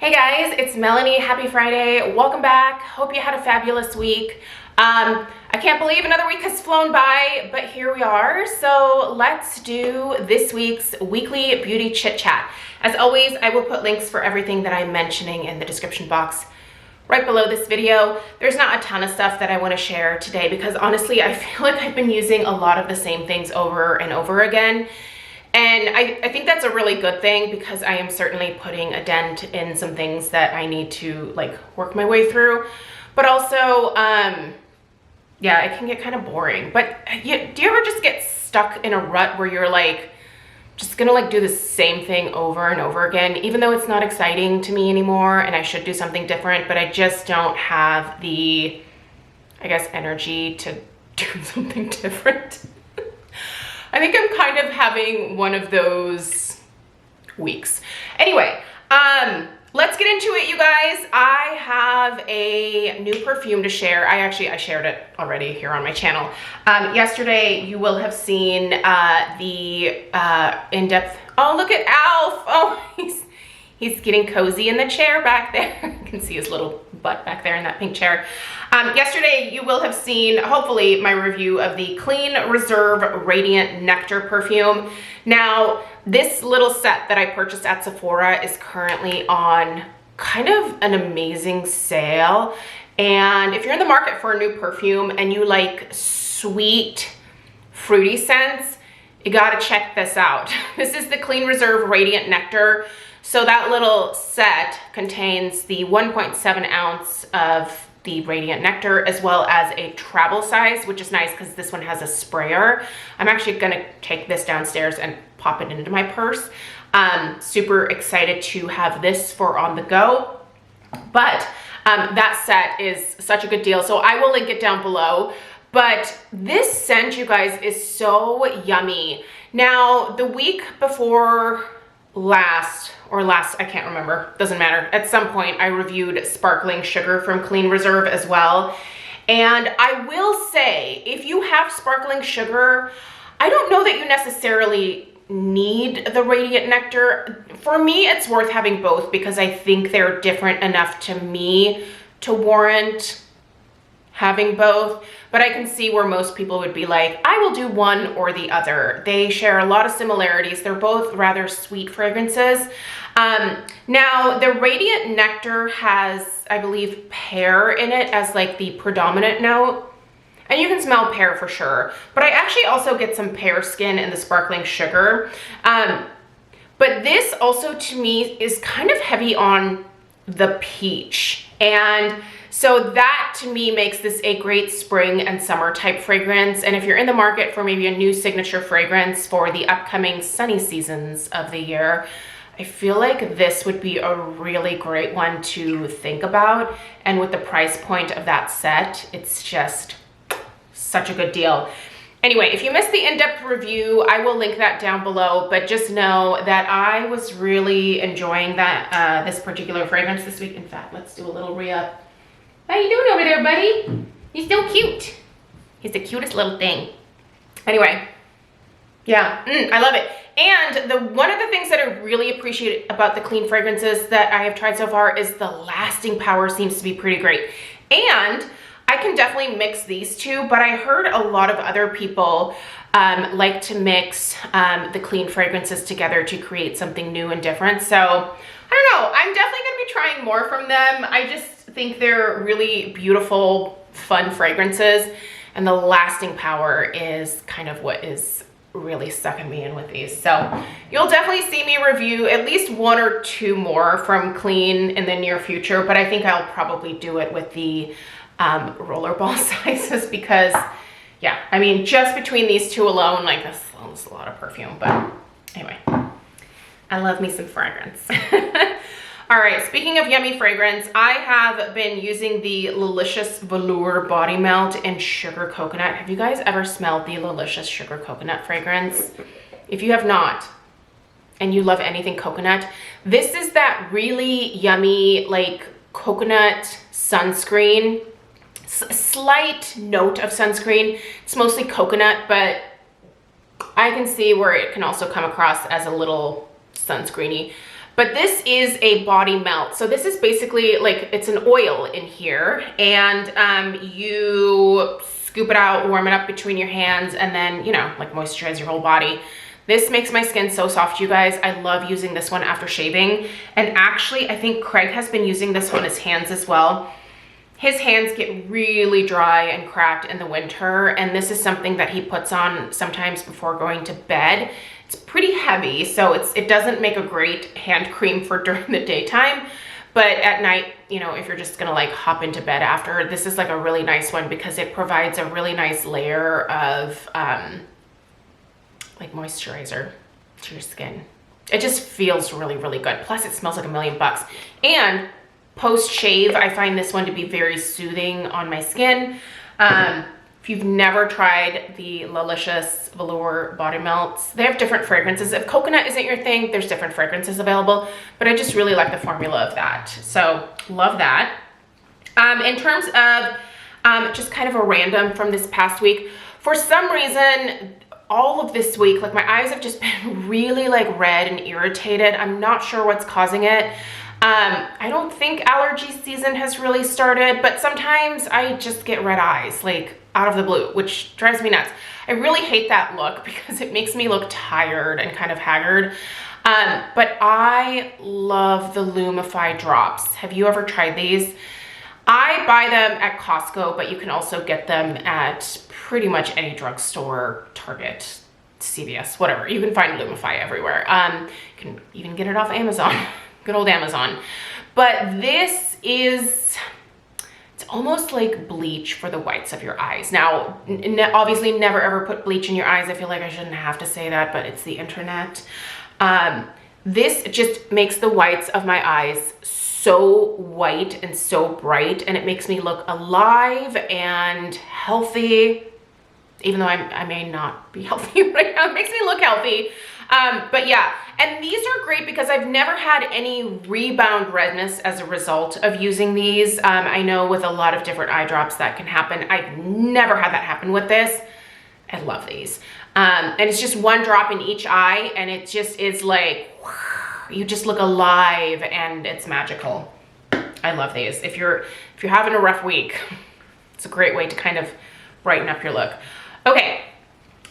Hey guys, it's Melanie. Happy Friday. Welcome back. Hope you had a fabulous week. I can't believe another week has flown by, but here we are. So let's do this week's weekly beauty chit chat. As always, I will put links for everything that I'm mentioning in the description box right below this video. There's not a ton of stuff that I want to share today because honestly, I feel like I've been using a lot of the same things over and over again. And I think that's a really good thing because I am certainly putting a dent in some things that I need to like work my way through. But also, yeah, it can get kind of boring. But do you ever just get stuck in a rut where you're like, just gonna like do the same thing over and over again, even though it's not exciting to me anymore and I should do something different, but I just don't have the, I guess, energy to do something different. I think I'm kind of having one of those weeks. Anyway, let's get into it, you guys. I have a new perfume to share. I shared it already here on my channel. Yesterday, you will have seen the in-depth, oh, look at Alf. Oh, he's getting cozy in the chair back there. You can see his little butt back there in that pink chair. Yesterday, you will have seen, hopefully, my review of the Clean Reserve Radiant Nectar perfume. Now, this little set that I purchased at Sephora is currently on kind of an amazing sale. And if you're in the market for a new perfume and you like sweet, fruity scents, you gotta check this out. This is the Clean Reserve Radiant Nectar. So that little set contains the 1.7 ounce of the Radiant Nectar as well as a travel size, which is nice because this one has a sprayer. I'm actually gonna take this downstairs and pop it into my purse. Super excited to have this for on the go. But that set is such a good deal. So I will link it down below. But this scent, you guys, is so yummy. Now, the week before last, I can't remember, doesn't matter. At some point, I reviewed Sparkling Sugar from Clean Reserve as well. And I will say, if you have Sparkling Sugar, I don't know that you necessarily need the Radiant Nectar. For me, it's worth having both because I think they're different enough to me to warrant having both. But I can see where most people would be like, I will do one or the other. They share a lot of similarities. They're both rather sweet fragrances. Now, the Radiant Nectar has, I believe, pear in it as like the predominant note. And you can smell pear for sure. But I actually also get some pear skin in the Sparkling Sugar. But this also to me is kind of heavy on the peach. And so that to me makes this a great spring and summer type fragrance. And if you're in the market for maybe a new signature fragrance for the upcoming sunny seasons of the year, I feel like this would be a really great one to think about. And with the price point of that set, it's just such a good deal. Anyway, if you missed the in-depth review, I will link that down below, but just know that I was really enjoying that this particular fragrance this week. In fact, let's do a little re-up. How you doing over there, buddy? He's so cute. He's the cutest little thing. Anyway, yeah, I love it. And one of the things that I really appreciate about the clean fragrances that I have tried so far is the lasting power seems to be pretty great. And I can definitely mix these two, but I heard a lot of other people like to mix the clean fragrances together to create something new and different. So I don't know, I'm definitely gonna be trying more from them. I just think they're really beautiful, fun fragrances, and the lasting power is kind of what is really sucking me in with these. So you'll definitely see me review at least one or two more from Clean in the near future, but I think I'll probably do it with the rollerball sizes because, yeah, I mean, just between these two alone, like that's a lot of perfume, but anyway, I love me some fragrance. All right, speaking of yummy fragrance, I have been using the Licious Velour Body Melt in Sugar Coconut. Have you guys ever smelled the Licious Sugar Coconut fragrance? If you have not, and you love anything coconut, this is that really yummy, like coconut sunscreen. Slight note of sunscreen. It's mostly coconut, but I can see where it can also come across as a little sunscreeny. But this is a body melt. So this is basically like, it's an oil in here, and you scoop it out, warm it up between your hands, and then, you know, like moisturize your whole body. This makes my skin so soft, you guys. I love using this one after shaving. And actually, I think Craig has been using this on his hands as well. His hands get really dry and cracked in the winter, and this is something that he puts on sometimes before going to bed. It's pretty heavy, so it doesn't make a great hand cream for during the daytime, but at night, you know, if you're just gonna like hop into bed after, this is like a really nice one because it provides a really nice layer of like moisturizer to your skin. It just feels really, really good. Plus it smells like $1,000,000. And post shave, I find this one to be very soothing on my skin. If you've never tried the Licious Velour Body Melts, they have different fragrances. If coconut isn't your thing, there's different fragrances available, but I just really like the formula of that. So love that. In terms of just kind of a random from this past week, for some reason, all of this week, like my eyes have just been really like red and irritated. I'm not sure what's causing it. I don't think allergy season has really started, but sometimes I just get red eyes, like out of the blue, which drives me nuts. I really hate that look because it makes me look tired and kind of haggard. But I love the Lumify drops. Have you ever tried these? I buy them at Costco, but you can also get them at pretty much any drugstore, Target, CVS, whatever. You can find Lumify everywhere. You can even get it off Amazon. Good old Amazon. But this is, it's almost like bleach for the whites of your eyes. Now, obviously never ever put bleach in your eyes. I feel like I shouldn't have to say that, but it's the internet. This just makes the whites of my eyes so white and so bright, and it makes me look alive and healthy, even though I may not be healthy right now. It makes me look healthy. But yeah, and these are great because I've never had any rebound redness as a result of using these. I know with a lot of different eye drops that can happen. I've never had that happen with this. I love these. And it's just one drop in each eye, and it just is like, you just look alive and it's magical. I love these. If you're having a rough week, it's a great way to kind of brighten up your look. Okay.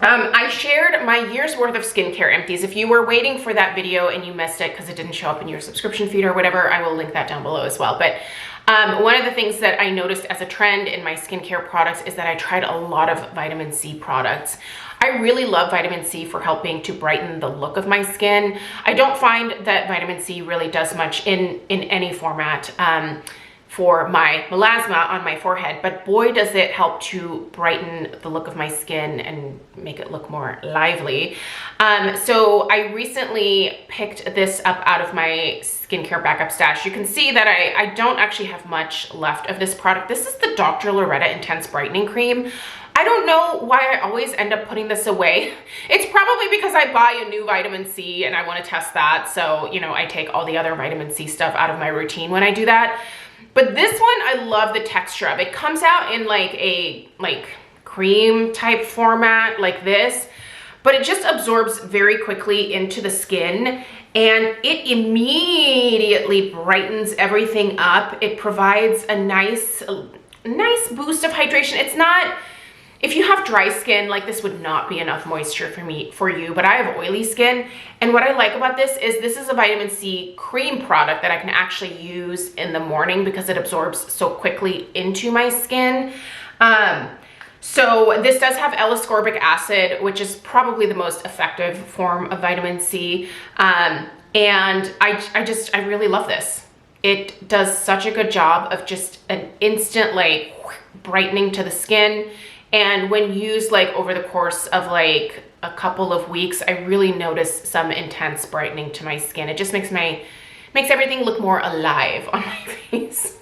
I shared my year's worth of skincare empties. If you were waiting for that video and you missed it because it didn't show up in your subscription feed or whatever, I will link that down below as well. But one of the things that I noticed as a trend in my skincare products is that I tried a lot of vitamin C products. I really love vitamin C for helping to brighten the look of my skin. I don't find that vitamin C really does much in any format for my melasma on my forehead, but boy does it help to brighten the look of my skin and make it look more lively. So I recently picked this up out of my skincare backup stash. You can see that I don't actually have much left of this product. This is the Dr. Loretta Intense Brightening Cream. I don't know why I always end up putting this away. It's probably because I buy a new vitamin C and I want to test that. So, you know, I take all the other vitamin C stuff out of my routine when I do that. But this one, I love the texture of. It comes out in like a cream type format like this, but it just absorbs very quickly into the skin and it immediately brightens everything up. It provides a nice boost of hydration. It's not, if you have dry skin, like this would not be enough moisture for you, but I have oily skin. And what I like about this is a vitamin C cream product that I can actually use in the morning because it absorbs so quickly into my skin. So this does have L-ascorbic acid, which is probably the most effective form of vitamin C. And I really love this. It does such a good job of just an instant like brightening to the skin. And when used like over the course of like a couple of weeks, I really notice some intense brightening to my skin. It just makes everything look more alive on my face,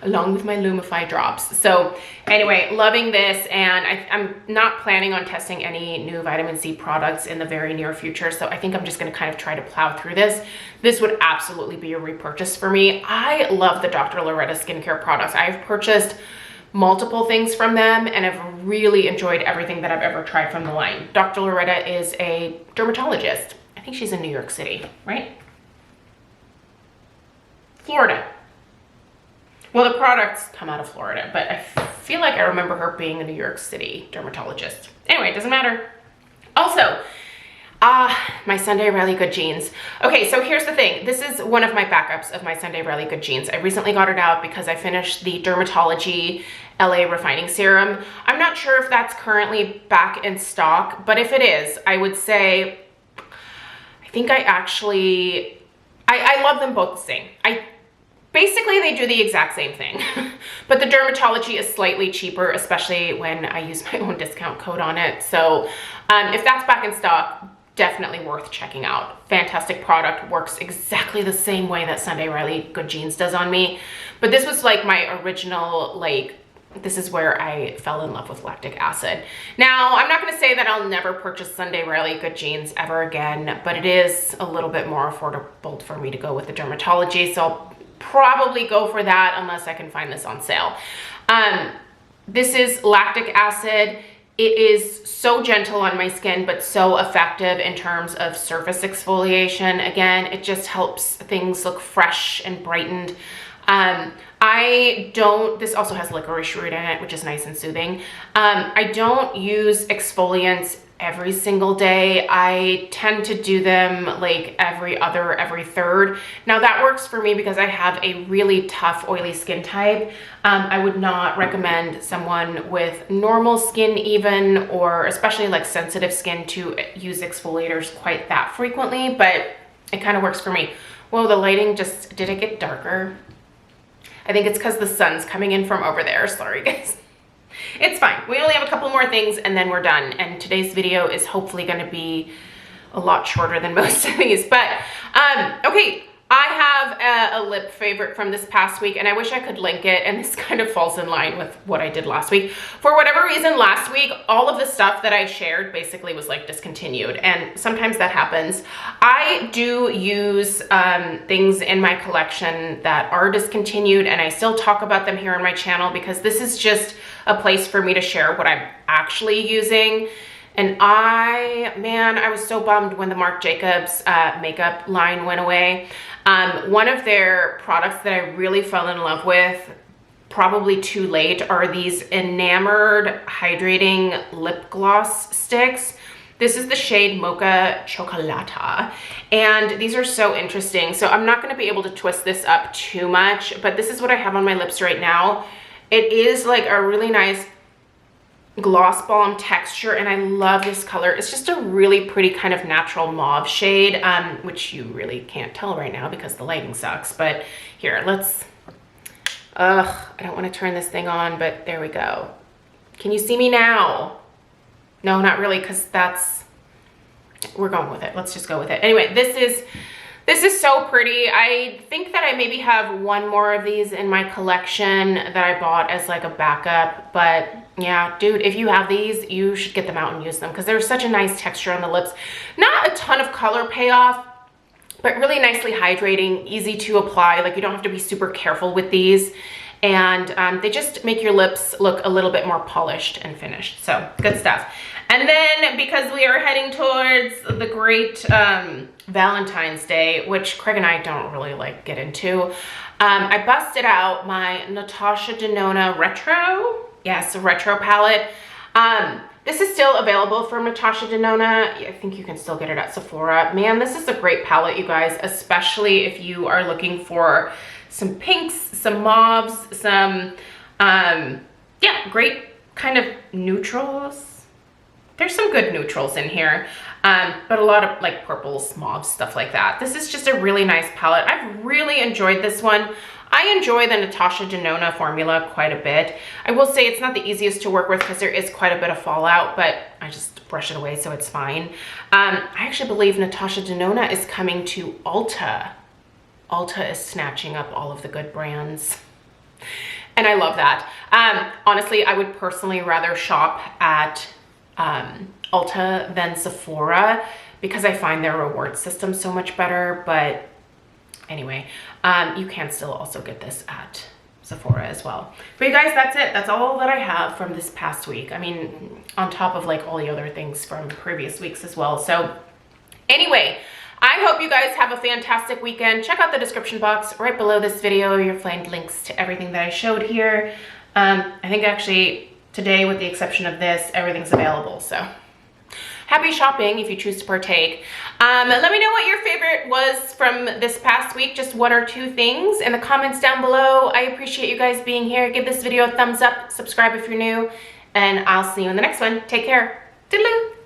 along with my Lumify drops. So anyway, loving this, and I'm not planning on testing any new vitamin C products in the very near future. So I think I'm just gonna kind of try to plow through this. This would absolutely be a repurchase for me. I love the Dr. Loretta skincare products. I've purchased multiple things from them and I've really enjoyed everything that I've ever tried from the line. Dr. Loretta is a dermatologist. I think she's in New York City, right? Florida. Well, the products come out of Florida, but I feel like I remember her being a New York City dermatologist. Anyway, it doesn't matter. Also, my Sunday Really Good jeans. Okay, so here's the thing. This is one of my backups of my Sunday Really Good jeans. I recently got it out because I finished the Dermatology LA Refining Serum. I'm not sure if that's currently back in stock, but if it is, I would say, I think I love them both the same. Basically, they do the exact same thing, but the Dermatology is slightly cheaper, especially when I use my own discount code on it. So if that's back in stock, definitely worth checking out. Fantastic product, works exactly the same way that Sunday Really Good jeans does on me. But this was like my original, like, this is where I fell in love with lactic acid. Now, I'm not gonna say that I'll never purchase Sunday Really Good jeans ever again, but it is a little bit more affordable for me to go with the Dermatology, so I'll probably go for that unless I can find this on sale. This is lactic acid. It is so gentle on my skin, but so effective in terms of surface exfoliation. Again, it just helps things look fresh and brightened. This also has licorice root in it, which is nice and soothing. I don't use exfoliants every single day. I tend to do them like every other, every third. Now that works for me because I have a really tough, oily skin type. I would not recommend someone with normal skin even, or especially like sensitive skin, to use exfoliators quite that frequently, but it kind of works for me. Whoa, the lighting just, did it get darker? I think it's because the sun's coming in from over there. Sorry, guys. It's fine. We only have a couple more things and then we're done. And today's video is hopefully going to be a lot shorter than most of these. But, okay, I have a lip favorite from this past week, and I wish I could link it, and this kind of falls in line with what I did last week. For whatever reason, last week, all of the stuff that I shared basically was like discontinued, and sometimes that happens. I do use things in my collection that are discontinued, and I still talk about them here on my channel because this is just a place for me to share what I'm actually using. And I was so bummed when the Marc Jacobs makeup line went away. One of their products that I really fell in love with, probably too late, are these Enamored hydrating lip gloss sticks. This is the shade Mocha Chocolata, and these are so interesting. So I'm not gonna be able to twist this up too much, but this is what I have on my lips right now. It is like a really nice gloss balm texture, and I love this color. It's just a really pretty kind of natural mauve shade, which you really can't tell right now because the lighting sucks. But here, let's, I don't want to turn this thing on, but there we go. Can you see me now? No, not really, because we're going with it. Let's just go with it. Anyway, this is so pretty. I think that I maybe have one more of these in my collection that I bought as like a backup, but yeah, dude, if you have these, you should get them out and use them because they're such a nice texture on the lips. Not a ton of color payoff, but really nicely hydrating, easy to apply. Like, you don't have to be super careful with these. And they just make your lips look a little bit more polished and finished. So good stuff. And then because we are heading towards the great Valentine's Day, which Craig and I don't really like get into, I busted out my Natasha Denona Retro. Yes, a retro palette. This is still available from Natasha Denona. I think you can still get it at Sephora. Man, this is a great palette, you guys, especially if you are looking for some pinks, some mauves, some, yeah, great kind of neutrals. There's some good neutrals in here, but a lot of like purples, mauves, stuff like that. This is just a really nice palette. I've really enjoyed this one. I enjoy the Natasha Denona formula quite a bit. I will say it's not the easiest to work with because there is quite a bit of fallout, but I just brush it away, so it's fine. I actually believe Natasha Denona is coming to Ulta. Ulta is snatching up all of the good brands, and I love that. Honestly, I would personally rather shop at Ulta than Sephora because I find their reward system so much better, but anyway, you can still also get this at Sephora as well. But you guys, that's it. That's all that I have from this past week. I mean, on top of like all the other things from previous weeks as well. So anyway, I hope you guys have a fantastic weekend. Check out the description box right below this video. You'll find links to everything that I showed here. I think actually today, with the exception of this, everything's available, so happy shopping if you choose to partake. Let me know what your favorite was from this past week, just one or two things in the comments down below. I appreciate you guys being here. Give this video a thumbs up, subscribe if you're new, and I'll see you in the next one. Take care. Toodaloo.